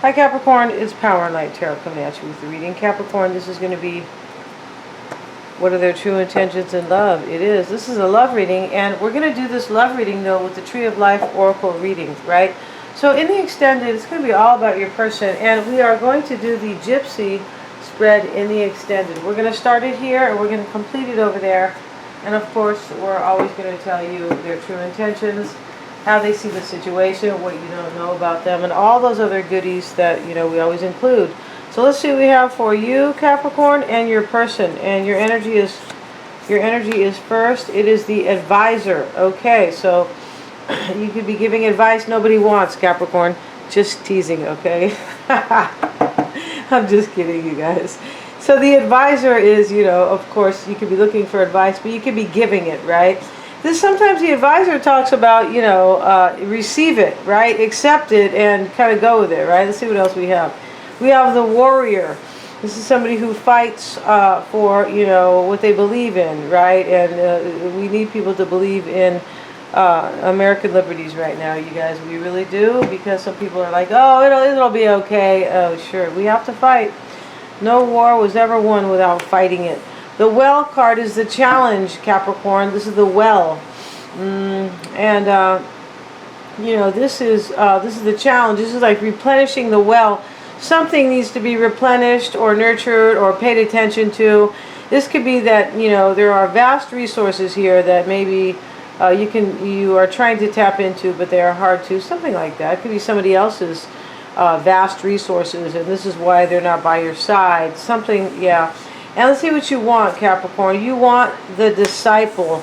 Hi Capricorn, it's Power and Light Tarot coming at you with the reading. Capricorn, this is going to be what are their true intentions in love. It is. This is a love reading, and we're going to do this love reading though with the Tree of Life Oracle reading, right? So in the extended, it's going to be all about your person, and we are going to do the Gypsy spread in the extended. We're going to start it here, and we're going to complete it over there. And of course, we're always going to tell you their true intentions, how they see the situation, what you don't know about them, and all those other goodies that, you know, we always include. So let's see what we have for you, Capricorn, and your person. And your energy is first. It is the advisor. Okay, so you could be giving advice nobody wants, Capricorn. Just teasing, okay? I'm just kidding, you guys. So the advisor is, you know, of course, you could be looking for advice, but you could be giving it, right? Sometimes the advisor talks about, you know, receive it, right? Accept it and kind of go with it, right? Let's see what else we have. We have the warrior. This is somebody who fights for, you know, what they believe in, right? And we need people to believe in American liberties right now, you guys. We really do, because some people are like, oh, it'll be okay. Oh, sure. We have to fight. No war was ever won without fighting it. The well card is the challenge, Capricorn. This is the well, you know, this is the challenge. This is like replenishing the well. Something needs to be replenished or nurtured or paid attention to. This could be that, you know, there are vast resources here that maybe you are trying to tap into, but they are hard to. Something like that. It could be somebody else's vast resources, and this is why they're not by your side. Something, yeah. And let's see what you want, Capricorn. You want the disciple.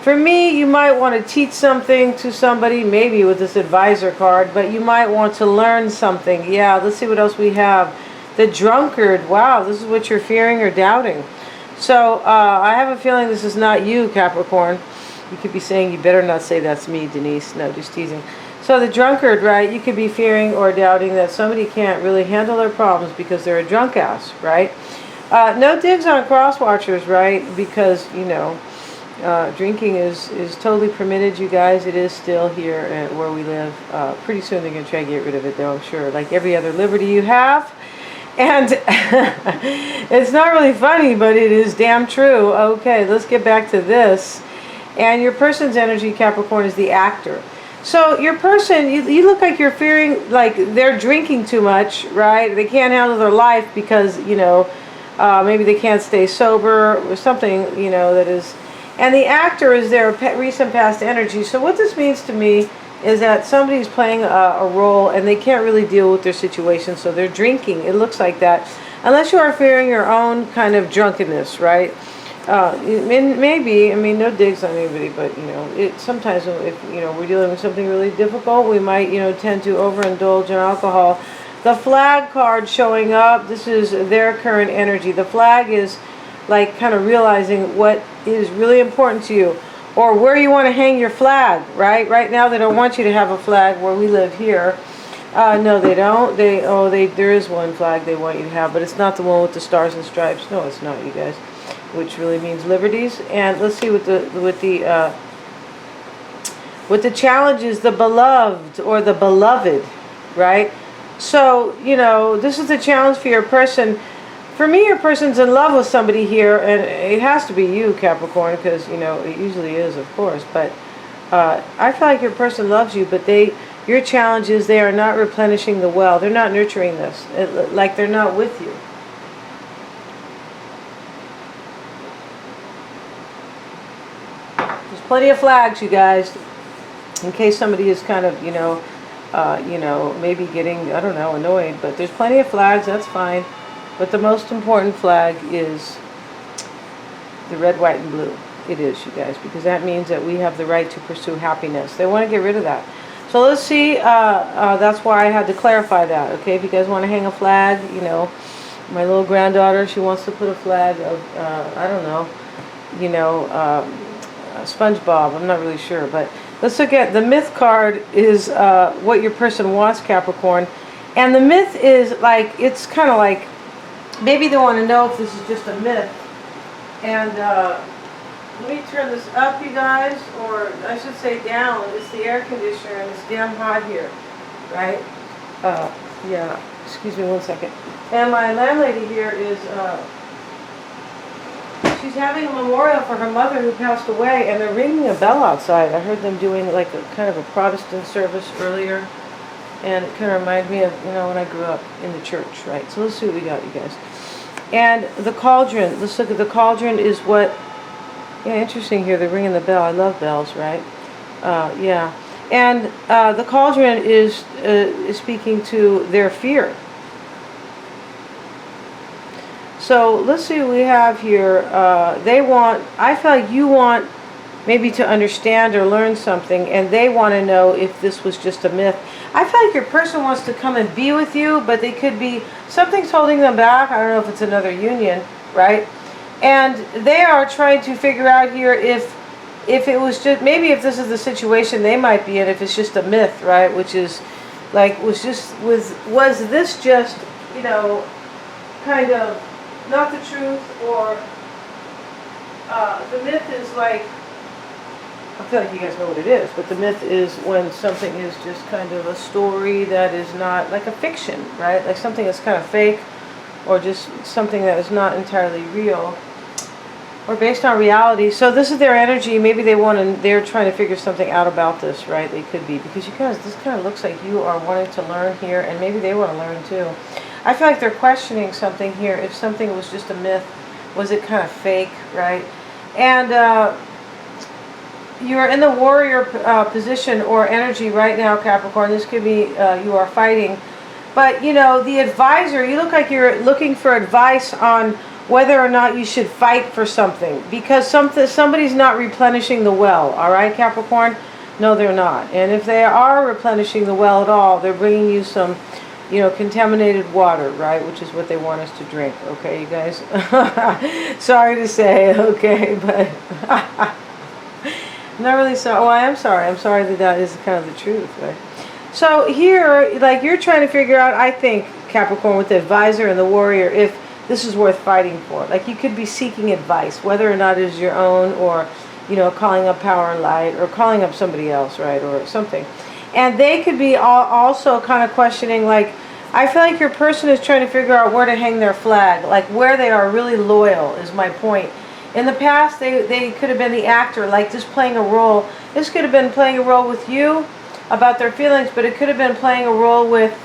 For me, you might want to teach something to somebody, maybe with this advisor card, but you might want to learn something. Yeah, let's see what else we have. The drunkard. Wow, this is what you're fearing or doubting. So I have a feeling this is not you, Capricorn. You could be saying, you better not say that's me, Denise. No, just teasing. So the drunkard, right? You could be fearing or doubting that somebody can't really handle their problems because they're a drunk ass, right? No digs on cross watchers, right? Because, you know, drinking is totally permitted, you guys. It is still here where we live. Pretty soon they're going to try to get rid of it, though, I'm sure. Like every other liberty you have. And it's not really funny, but it is damn true. Okay, let's get back to this. And your person's energy, Capricorn, is the actor. So your person, you look like you're fearing like they're drinking too much, right? They can't handle their life because, you know, maybe they can't stay sober or something, you know, that is. And the actor is their recent past energy. So what this means to me is that somebody's playing a role and they can't really deal with their situation, so they're drinking. It looks like that. Unless you are fearing your own kind of drunkenness, right? Maybe, I mean, no digs on anybody, but, you know, sometimes if, you know, we're dealing with something really difficult, we might, you know, tend to overindulge in alcohol. The flag card showing up, this is their current energy. The flag is like kind of realizing what is really important to you or where you want to hang your flag, right? Right now they don't want you to have a flag where we live here. No, they don't. There is one flag they want you to have, but it's not the one with the stars and stripes. No, it's not, you guys. Which really means liberties. And let's see what the challenge is, the beloved or the beloved, right? So, you know, this is the challenge for your person. For me, your person's in love with somebody here, and it has to be you, Capricorn, because, you know, it usually is, of course. But I feel like your person loves you, but your challenge is they are not replenishing the well. They're not nurturing this, like they're not with you. There's plenty of flags, you guys, in case somebody is kind of, you know, maybe getting, I don't know, annoyed. But there's plenty of flags, that's fine. But the most important flag is the red, white, and blue. It is, you guys, because that means that we have the right to pursue happiness. They want to get rid of that. So let's see, that's why I had to clarify that, okay? If you guys want to hang a flag, you know, my little granddaughter, she wants to put a flag of, I don't know, you know, SpongeBob, I'm not really sure. But let's look at the myth card is what your person wants, Capricorn. And the myth is like, it's kind of like, maybe they want to know if this is just a myth. And let me turn this up, you guys, or I should say down. It's the air conditioner and it's damn hot here, right? Yeah. Excuse me one second. And my landlady here is, she's having a memorial for her mother who passed away, and they're ringing a bell outside. I heard them doing like a kind of a Protestant service earlier, and it kind of reminded me of, you know, when I grew up in the church, right? So let's see what we got, you guys. And the cauldron, let's look at the cauldron is what, yeah, interesting here, they're ringing the bell. I love bells, right? Yeah. And the cauldron is speaking to their fear. So let's see what we have here. They want, I feel like you want maybe to understand or learn something, and they want to know if this was just a myth. I feel like your person wants to come and be with you, but they could be, something's holding them back. I don't know if it's another union, right? And they are trying to figure out here if it was just, maybe if this is the situation they might be in, if it's just a myth, right? Which is like, was this just, you know, kind of not the truth, or the myth is like, I feel like you guys know what it is, but the myth is when something is just kind of a story that is not like a fiction, right? Like something that's kind of fake, or just something that is not entirely real, or based on reality. So this is their energy. Maybe they're trying to figure something out about this, right? They could be, because you guys, this kind of looks like you are wanting to learn here, and maybe they want to learn too. I feel like they're questioning something here. If something was just a myth, was it kind of fake, right? And you're in the warrior position or energy right now, Capricorn. This could be you are fighting. But, you know, the advisor, you look like you're looking for advice on whether or not you should fight for something. Because somebody's not replenishing the well, all right, Capricorn? No, they're not. And if they are replenishing the well at all, they're bringing you some, you know, contaminated water, right? Which is what they want us to drink, okay, you guys? Sorry to say, okay, but I'm not really sorry. Oh, I am sorry. I'm sorry that is kind of the truth, right? So here, like, you're trying to figure out, I think, Capricorn, with the advisor and the warrior, if this is worth fighting for. Like, you could be seeking advice, whether or not it is your own, or, you know, calling up power and light, or calling up somebody else, right, or something. And they could be also kind of questioning, like, I feel like your person is trying to figure out where to hang their flag, like where they are really loyal is my point. In the past, they could have been the actor, like just playing a role. This could have been playing a role with you about their feelings, but it could have been playing a role with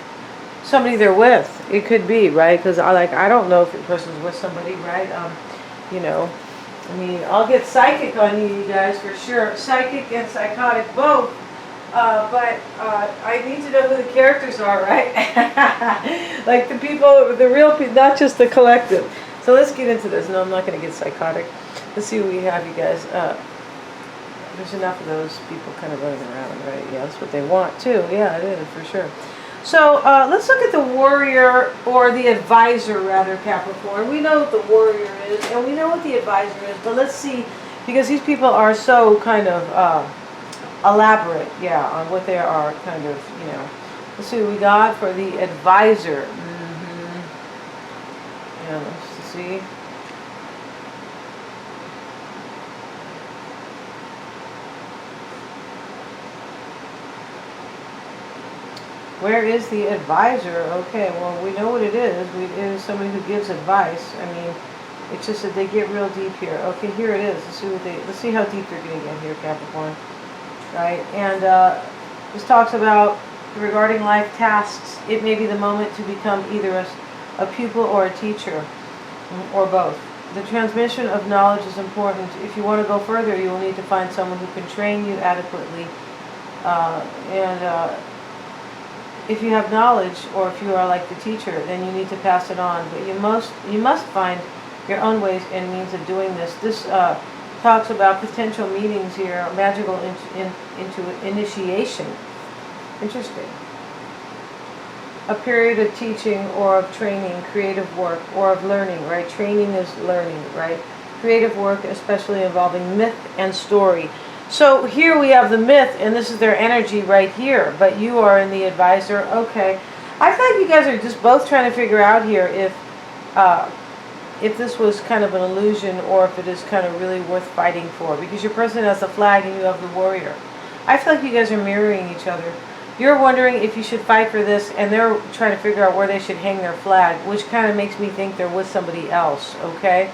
somebody they're with. It could be, right? Because I don't know if your person's with somebody, right? You know, I mean, I'll get psychic on you guys for sure. Psychic and psychotic both. But I need to know who the characters are, right? Like the people, the real people, not just the collective. So let's get into this. No, I'm not going to get psychotic. Let's see what we have, you guys. There's enough of those people kind of running around, right? Yeah, that's what they want too. Yeah, it is for sure. So let's look at the warrior, or the advisor rather, Capricorn. We know what the warrior is, and we know what the advisor is, but let's see, because these people are so kind of elaborate, yeah, on what they are, kind of, you know. Let's see what we got for the advisor. Yeah, let's see. Where is the advisor? Okay, well, we know what it is. It is somebody who gives advice. I mean, it's just that they get real deep here. Okay, here it is. Let's see how deep they're going to get here, Capricorn. Right? And this talks about regarding life tasks. It may be the moment to become either a pupil or a teacher, or both. The transmission of knowledge is important. If you want to go further, you will need to find someone who can train you adequately. If you have knowledge, or if you are like the teacher, then you need to pass it on. But you must find your own ways and means of doing this. This talks about potential meetings here, magical into initiation. Interesting. A period of teaching or of training, creative work, or of learning, right? Training is learning, right? Creative work, especially involving myth and story. So here we have the myth, and this is their energy right here, but you are in the advisor. Okay. I feel like you guys are just both trying to figure out here if this was kind of an illusion, or if it is kind of really worth fighting for, because your person has the flag and you have the warrior. I feel like you guys are mirroring each other. You're wondering if you should fight for this, and they're trying to figure out where they should hang their flag, which kind of makes me think they're with somebody else, okay?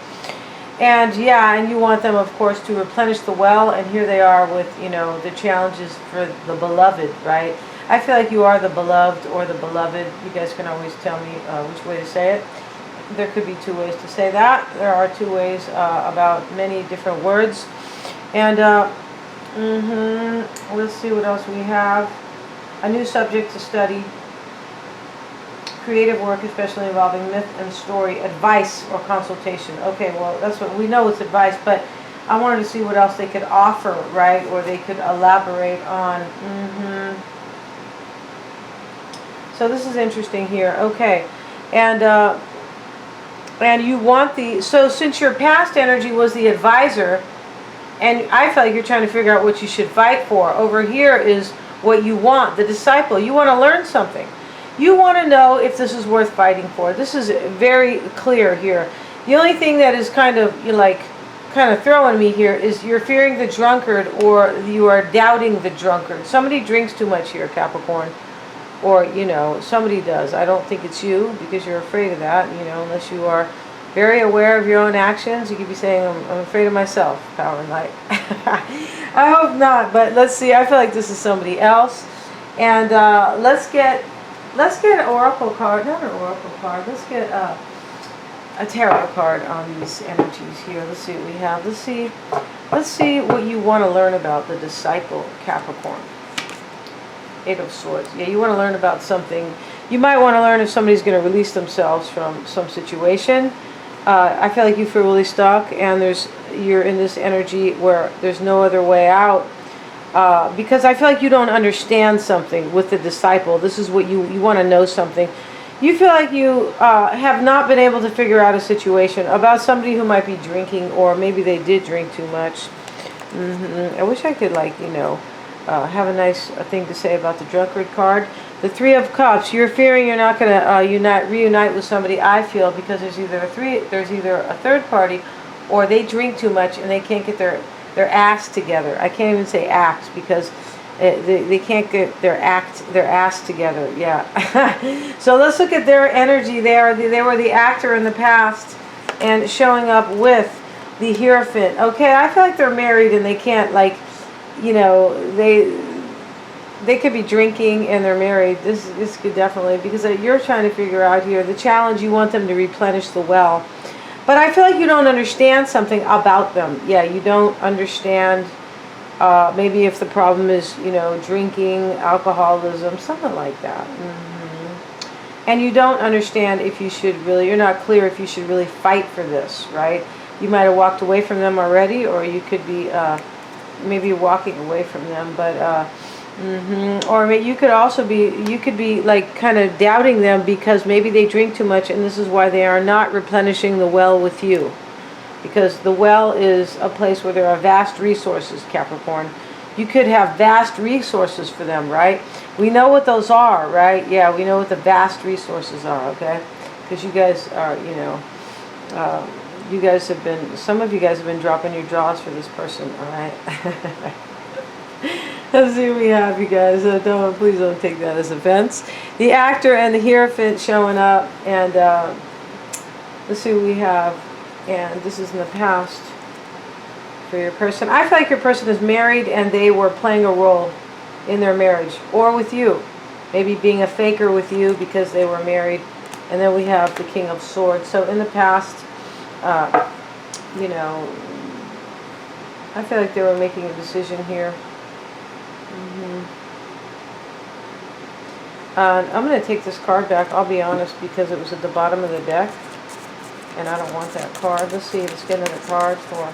And yeah, and you want them, of course, to replenish the well, and here they are with, you know, the challenges for the beloved, right? I feel like you are the beloved or the beloved. You guys can always tell me which way to say it. There could be two ways to say that. There are two ways about many different words. And let's see what else we have. A new subject to study. Creative work, especially involving myth and story. Advice or consultation. Okay, well, that's what we know, it's advice, but I wanted to see what else they could offer, right? Or they could elaborate on. So this is interesting here. Okay. And you want the, so since your past energy was the advisor, and I feel like you're trying to figure out what you should fight for. Over here is what you want, the disciple. You want to learn something. You want to know if this is worth fighting for. This is very clear here. The only thing that is kind of, you like, kind of throwing me here is you're fearing the drunkard, or you are doubting the drunkard. Somebody drinks too much here, Capricorn. Or, you know, somebody does. I don't think it's you, because you're afraid of that, you know, unless you are very aware of your own actions. You could be saying, I'm afraid of myself, power and light. I hope not, but let's see. I feel like this is somebody else. And let's get an oracle card. Not an oracle card. Let's get a tarot card on these energies here. Let's see what we have. Let's see what you want to learn about the disciple, Capricorn. Eight of Swords. Yeah, you want to learn about something. You might want to learn if somebody's going to release themselves from some situation. I feel like you feel really stuck, and you're in this energy where there's no other way out. Because I feel like you don't understand something with the disciple. This is what you want to know something. You feel like you have not been able to figure out a situation about somebody who might be drinking, or maybe they did drink too much. I wish I could, like, you know, have a nice thing to say about the drunkard card. The Three of Cups. You're fearing you're not going to reunite with somebody, I feel, because there's either a third party, or they drink too much and they can't get their ass together. I can't even say act, because they can't get their ass together. Yeah. So let's look at their energy. They were the actor in the past, and showing up with the Hierophant. Okay, I feel like they're married and they can't, like, you know, they could be drinking and they're married. This could definitely, because you're trying to figure out here the challenge. You want them to replenish the well, but I feel like you don't understand something about them. Yeah, you don't understand. Maybe if the problem is, you know, drinking, alcoholism, something like that. And you don't understand if you should really. You're not clear if you should really fight for this, right? You might have walked away from them already, or you could be. Maybe walking away from them, but or you could also be like kind of doubting them, because maybe they drink too much, and this is why they are not replenishing the well with you, because the well is a place where there are vast resources, Capricorn. You could have vast resources for them, right? We know what those are, right? Yeah, we know what the vast resources are, okay? Because you guys are, you know, some of you guys have been dropping your jaws for this person, all right? Let's see what we have, you guys. Please don't take that as offense. The actor and the Hierophant showing up, and let's see what we have. And this is in the past for your person. I feel like your person is married, and they were playing a role in their marriage, or with you. Maybe being a faker with you because they were married. And then we have the King of Swords. So in the past, you know, I feel like they were making a decision here. I'm going to take this card back, I'll be honest, because it was at the bottom of the deck, and I don't want that card. Let's see, let's get another card for...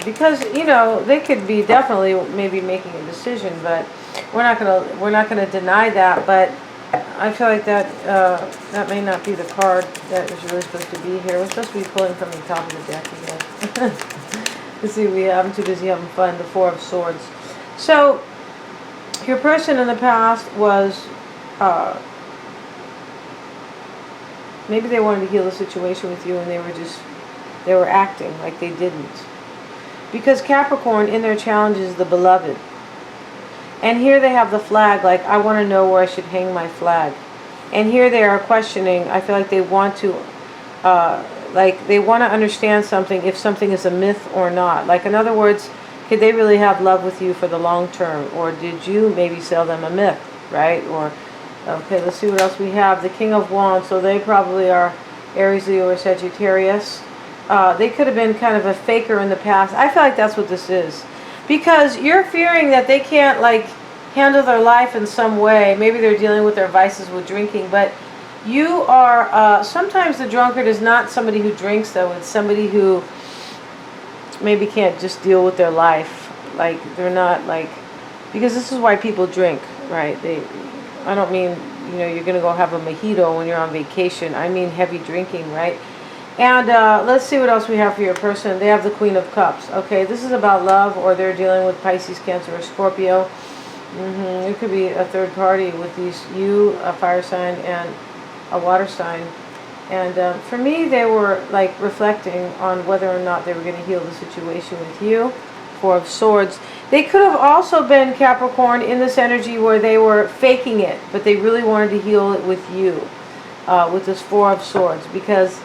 because, you know, they could be definitely maybe making a decision, but we're not gonna deny that. But I feel like that that may not be the card that is really supposed to be here. We're supposed to be pulling from the top of the deck again. Let's see, I'm too busy having fun. The Four of Swords. So your person in the past was maybe they wanted to heal the situation with you, and they were acting like they didn't. Because Capricorn, in their challenge, is the beloved. And here they have the flag, like, I want to know where I should hang my flag. And here they are questioning. I feel like they want to, they want to understand something, if something is a myth or not. Like, in other words, could they really have love with you for the long term? Or did you maybe sell them a myth, right? Or, okay, let's see what else we have. The King of Wands, so they probably are Aries, Leo, or Sagittarius. They could have been kind of a faker in the past. I feel like that's what this is. Because you're fearing that they can't, like, handle their life in some way. Maybe they're dealing with their vices with drinking. But you are, sometimes the drunkard is not somebody who drinks, though. It's somebody who maybe can't just deal with their life. Like, they're not, like, because this is why people drink, right? I don't mean, you're going to go have a mojito when you're on vacation. I mean heavy drinking, right? And let's see what else we have for your person. They have the Queen of Cups. Okay, this is about love, or they're dealing with Pisces, Cancer, or Scorpio. It could be a third party with you, a fire sign, and a water sign. And for me, they were like reflecting on whether or not they were going to heal the situation with you. Four of Swords. They could have also been, Capricorn, in this energy where they were faking it, but they really wanted to heal it with you, with this Four of Swords, because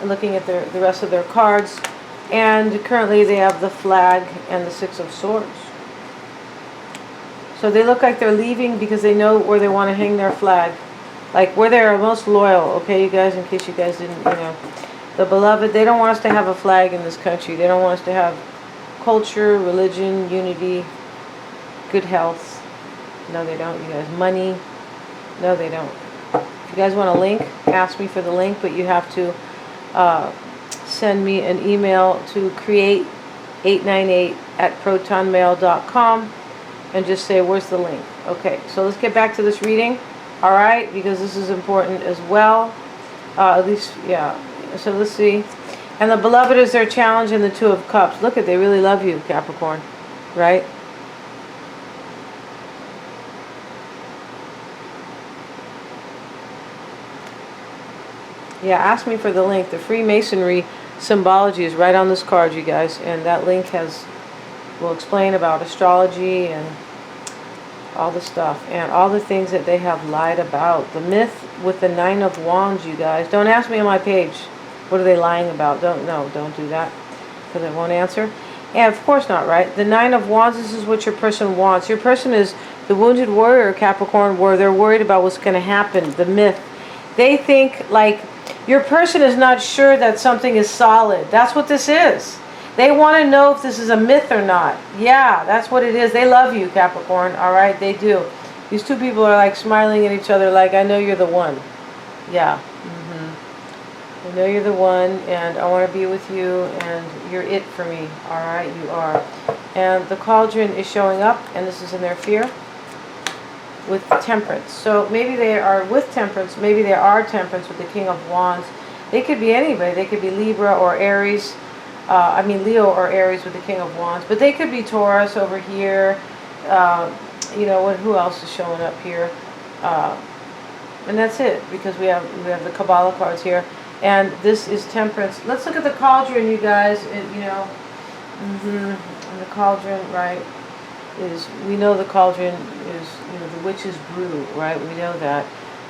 looking at the rest of their cards, and currently they have the flag and the Six of Swords. So they look like they're leaving because they know where they want to hang their flag, like where they're most loyal. Okay, you guys, in case you guys didn't, the Beloved, they don't want us to have a flag in this country. They don't want us to have culture, religion, unity, good health. No, they don't, you guys. Money. No, they don't. If you guys want a link, ask me for the link, but you have to send me an email to create898@protonmail.com and just say, where's the link? Okay, so let's get back to this reading, all right, because this is important as well. At least, yeah. So let's see. And the Beloved is their challenge, in the Two of Cups. Look at, they really love you, Capricorn, right? Yeah, ask me for the link. The Freemasonry symbology is right on this card, you guys. And that link will explain about astrology and all the stuff. And all the things that they have lied about. The myth with the Nine of Wands, you guys. Don't ask me on my page. What are they lying about? Don't do that. Because I won't answer. And of course not, right? The Nine of Wands, this is what your person wants. Your person is the wounded warrior, Capricorn, where they're worried about what's going to happen. The myth. They think, like, your person is not sure that something is solid. That's what this is. They want to know if this is a myth or not. Yeah, that's what it is. They love you, Capricorn. All right, they do. These two people are like smiling at each other like, I know you're the one. Yeah. I know you're the one, and I want to be with you, and you're it for me. All right, you are. And the Cauldron is showing up, and this is in their fear, with Temperance. So maybe they are with Temperance. Maybe they are Temperance with the King of Wands. They could be anybody. They could be Libra or Aries. Leo or Aries with the King of Wands. But they could be Taurus over here. Who else is showing up here? And that's it, because we have the Kabbalah cards here. And this is Temperance. Let's look at the Cauldron, you guys. And the Cauldron, right, we know the Cauldron is, the witch's brew, right? We know that.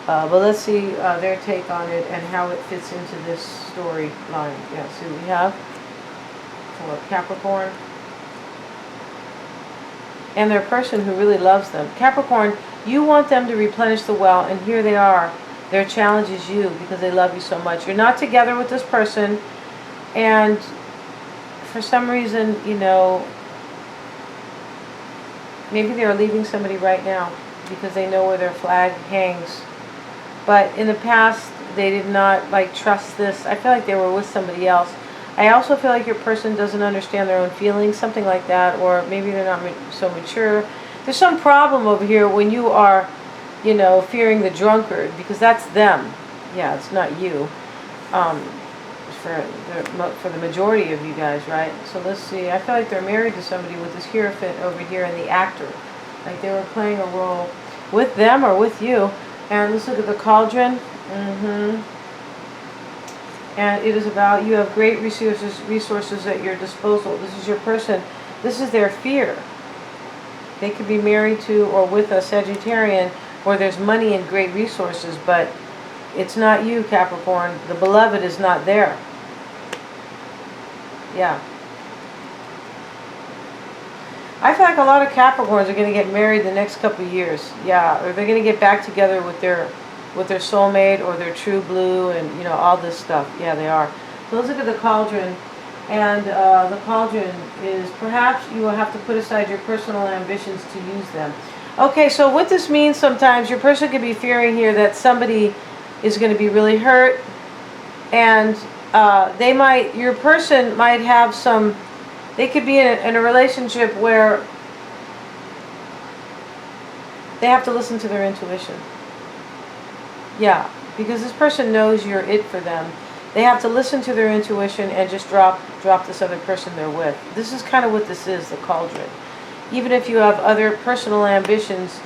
But let's see their take on it and how it fits into this storyline. Yeah, see what we have for Capricorn. And their person who really loves them. Capricorn, you want them to replenish the well, and here they are. Their challenge is you, because they love you so much. You're not together with this person, and for some reason, maybe they're leaving somebody right now because they know where their flag hangs. But in the past, they did not trust this. I feel like they were with somebody else. I also feel like your person doesn't understand their own feelings, something like that, or maybe they're not so mature. There's some problem over here when you are, fearing the drunkard, because that's them. Yeah, it's not you. For the majority of you guys, right? So let's see. I feel like they're married to somebody with this Hierophant over here and the actor. Like they were playing a role with them or with you. And let's look at the Cauldron. And it is about, you have great resources at your disposal. This is your person. This is their fear. They could be married to or with a Sagittarian where there's money and great resources, but it's not you, Capricorn. The beloved is not there. Yeah. I feel like a lot of Capricorns are going to get married the next couple of years. Yeah, or they're going to get back together with their soulmate or their true blue, and you know, all this stuff. Yeah, they are. So let's look at the cauldron. And the cauldron is, perhaps you will have to put aside your personal ambitions to use them. Okay, so what this means, sometimes your person could be fearing here that somebody is going to be really hurt, and your person might have some, they could be in a relationship where they have to listen to their intuition. Yeah, because this person knows you're it for them. They have to listen to their intuition and just drop this other person they're with. This is kind of what this is, the cauldron. Even if you have other personal ambitions,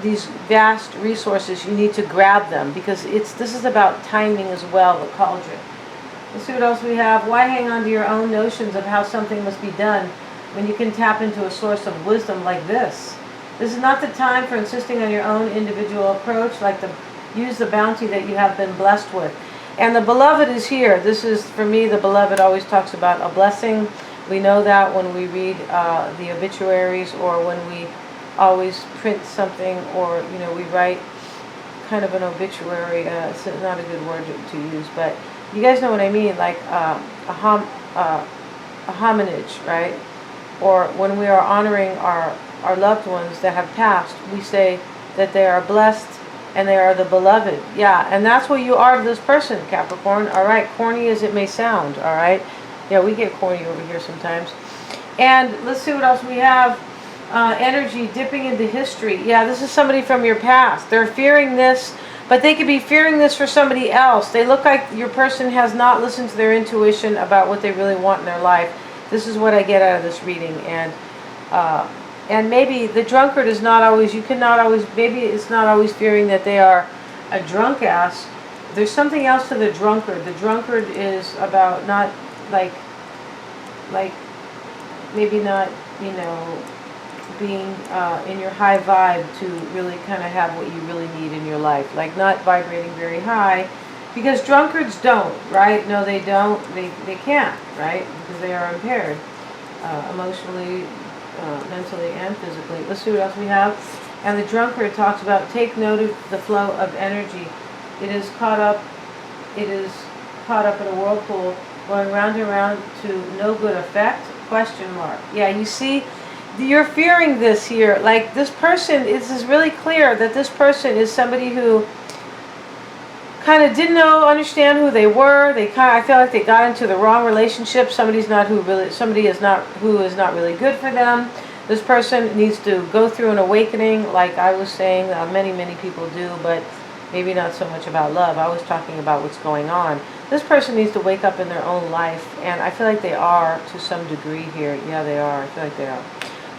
these vast resources, you need to grab them, because this is about timing as well, the cauldron. Let's see what else we have. Why hang on to your own notions of how something must be done when you can tap into a source of wisdom like this? This is not the time for insisting on your own individual approach, use the bounty that you have been blessed with. And the beloved is here. This is, for me, the beloved always talks about a blessing. We know that when we read the obituaries, or when we always print something, or, you know, we write kind of an obituary. It's not a good word to use, but you guys know what I mean, like a homage, right? Or when we are honoring our loved ones that have passed, we say that they are blessed and they are the beloved. Yeah, and that's what you are to this person, Capricorn. All right, corny as it may sound, all right? Yeah, we get corny over here sometimes. And let's see what else we have. Energy dipping into history. Yeah, this is somebody from your past. They're fearing this, but they could be fearing this for somebody else. They look like your person has not listened to their intuition about what they really want in their life. This is what I get out of this reading. And maybe the drunkard is not always, maybe it's not always fearing that they are a drunk ass. There's something else to the drunkard. The drunkard is about not, like maybe not, you know, being in your high vibe to really kind of have what you really need in your life. Like not vibrating very high, because drunkards don't, right? No, they don't. They can't, right? Because they are impaired emotionally, mentally, and physically. Let's see what else we have. And the drunkard talks about, take note of the flow of energy. It is caught up in a whirlpool, going round and round to no good effect? Question mark. Yeah, you see, you're fearing this here. Like this person, this is really clear that this person is somebody who kind of didn't understand who they were. I feel like they got into the wrong relationship. Somebody is not really good for them. This person needs to go through an awakening, like I was saying, many people do, but maybe not so much about love. I was talking about what's going on. This person needs to wake up in their own life, and I feel like they are to some degree here. Yeah, they are. I feel like they are.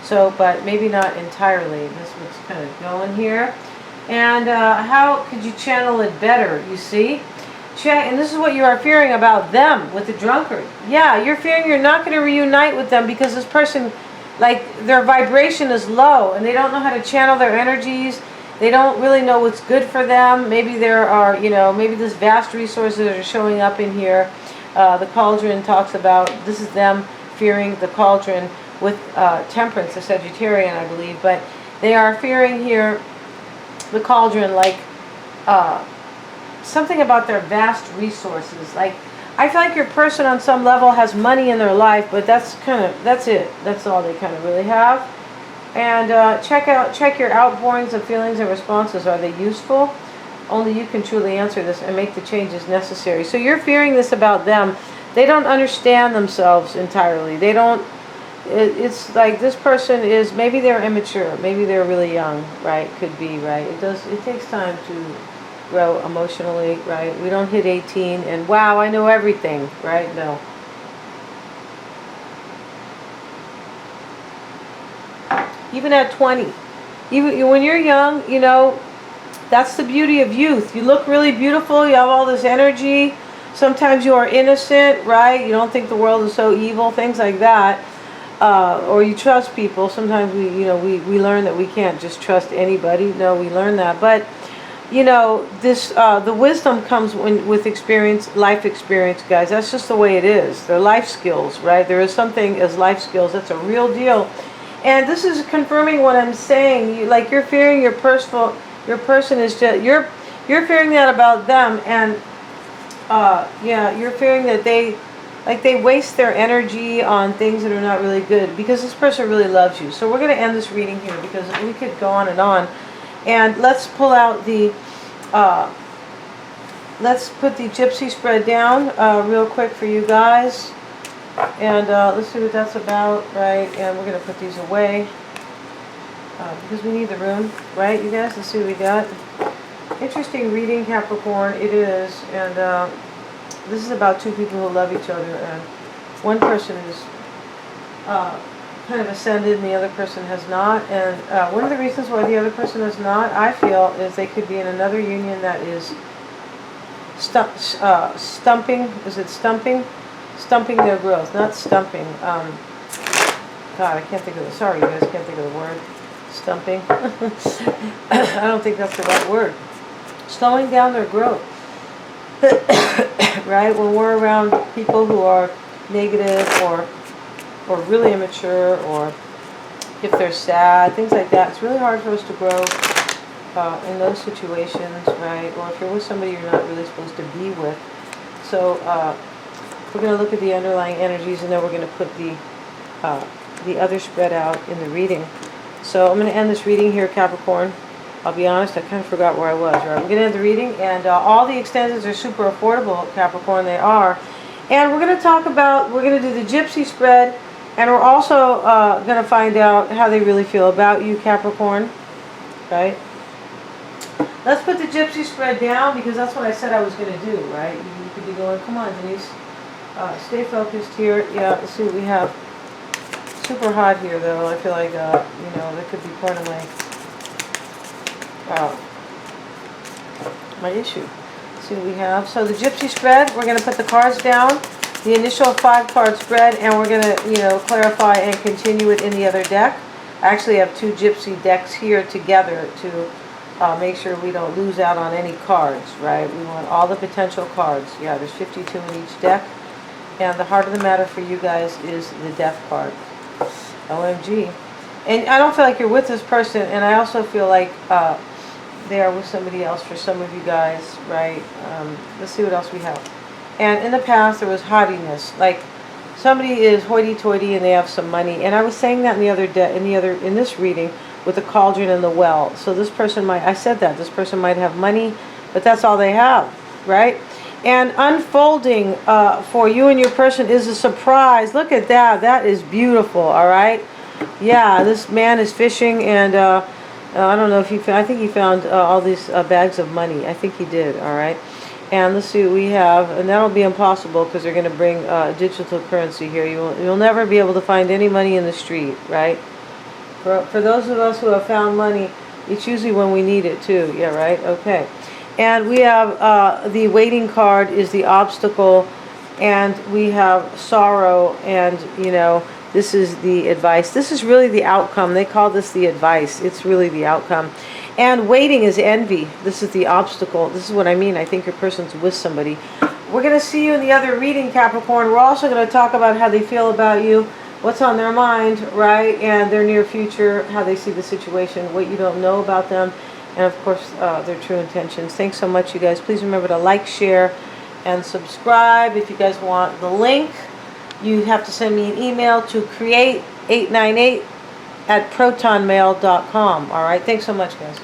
So, but maybe not entirely. This is what's kind of going here. And how could you channel it better, you see? And this is what you are fearing about them with the drunkard. Yeah, you're fearing you're not going to reunite with them because this person, like, their vibration is low and they don't know how to channel their energies. They don't really know what's good for them. Maybe there are, you know, maybe this vast resources are showing up in here. The cauldron talks about, this is them fearing the cauldron with temperance, a Sagittarian, I believe. But they are fearing here the cauldron, like something about their vast resources. Like, I feel like your person on some level has money in their life, but that's it. That's all they kind of really have. And check your outpourings of feelings and responses. Are they useful? Only you can truly answer this and make the changes necessary. So you're fearing this about them. They don't understand themselves entirely. They don't. It's like this person is, maybe they're immature, maybe they're really young, right? Could be, right? It takes time to grow emotionally, right? We don't hit 18 and wow, I know everything, right? No. Even at 20, even when you're young, you know, that's the beauty of youth. You look really beautiful, you have all this energy. Sometimes you are innocent, right? You don't think the world is so evil, things like that. or you trust people. Sometimes we learn that we can't just trust anybody. No, we learn that. But, this, the wisdom comes with experience, life experience, guys. That's just the way it is. They're life skills, right? There is something as life skills. That's a real deal. And this is confirming what I'm saying. You're fearing your person is just, you're fearing that about them. And, you're fearing that they waste their energy on things that are not really good, because this person really loves you. So we're going to end this reading here, because we could go on and on. And let's pull out the, let's put the gypsy spread down real quick for you guys. And let's see what that's about, right? And we're going to put these away because we need the room, right, you guys? Let's see what we got. Interesting reading, Capricorn. It is. And this is about two people who love each other. And one person is kind of ascended and the other person has not. And one of the reasons why the other person has not, I feel, is they could be in another union that is stumping. Is it stumping? Stumping their growth, not stumping. God, I can't think of the, sorry you guys, can't think of the word. Stumping. I don't think that's the right word. Slowing down their growth. Right? When we're around people who are negative or really immature, or if they're sad, things like that, it's really hard for us to grow in those situations, right? Or if you're with somebody you're not really supposed to be with. So we're going to look at the underlying energies, and then we're going to put the other spread out in the reading. So I'm going to end this reading here, Capricorn. I'll be honest, I kind of forgot where I was. Right? I'm going to end the reading, and all the extensions are super affordable, Capricorn. They are. And we're going to talk about, we're going to do the gypsy spread, and we're also going to find out how they really feel about you, Capricorn. Right? Let's put the gypsy spread down, because that's what I said I was going to do, right? You could be going, come on, Denise. Stay focused here. Yeah, let's see what we have. Super hot here, though. I feel like, that could be part of my issue. Let's see what we have. So the gypsy spread, we're going to put the cards down, the initial 5-card spread, and we're going to, clarify and continue it in the other deck. I actually have 2 gypsy decks here together to make sure we don't lose out on any cards, right? We want all the potential cards. Yeah, there's 52 in each deck. And the heart of the matter for you guys is the death card. OMG. And I don't feel like you're with this person, and I also feel like they are with somebody else for some of you guys, right? Let's see what else we have. And in the past, there was haughtiness. Like, somebody is hoity-toity and they have some money. And I was saying that in this reading with the cauldron and the well. So this person might, I said that, this person might have money, but that's all they have, right? And unfolding for you and your person is a surprise. Look at that. That is beautiful, all right? Yeah, this man is fishing, and I don't know if he found, I think he found all these bags of money. I think he did, all right? And let's see what we have. And that'll be impossible, because they're going to bring digital currency here. You'll never be able to find any money in the street, right? For those of us who have found money, it's usually when we need it too. Yeah, right? Okay. And we have the waiting card is the obstacle, and we have sorrow, and this is the advice. This is really the outcome. They call this the advice. It's really the outcome. And waiting is envy. This is the obstacle. This is what I mean. I think your person's with somebody. We're going to see you in the other reading, Capricorn. We're also going to talk about how they feel about you, what's on their mind, right, and their near future, how they see the situation, what you don't know about them, and of course their true intentions. Thanks so much, you guys. Please remember to like, share, and subscribe. If you guys want the link, you have to send me an email to create898@protonmail.com. All right, thanks so much, guys.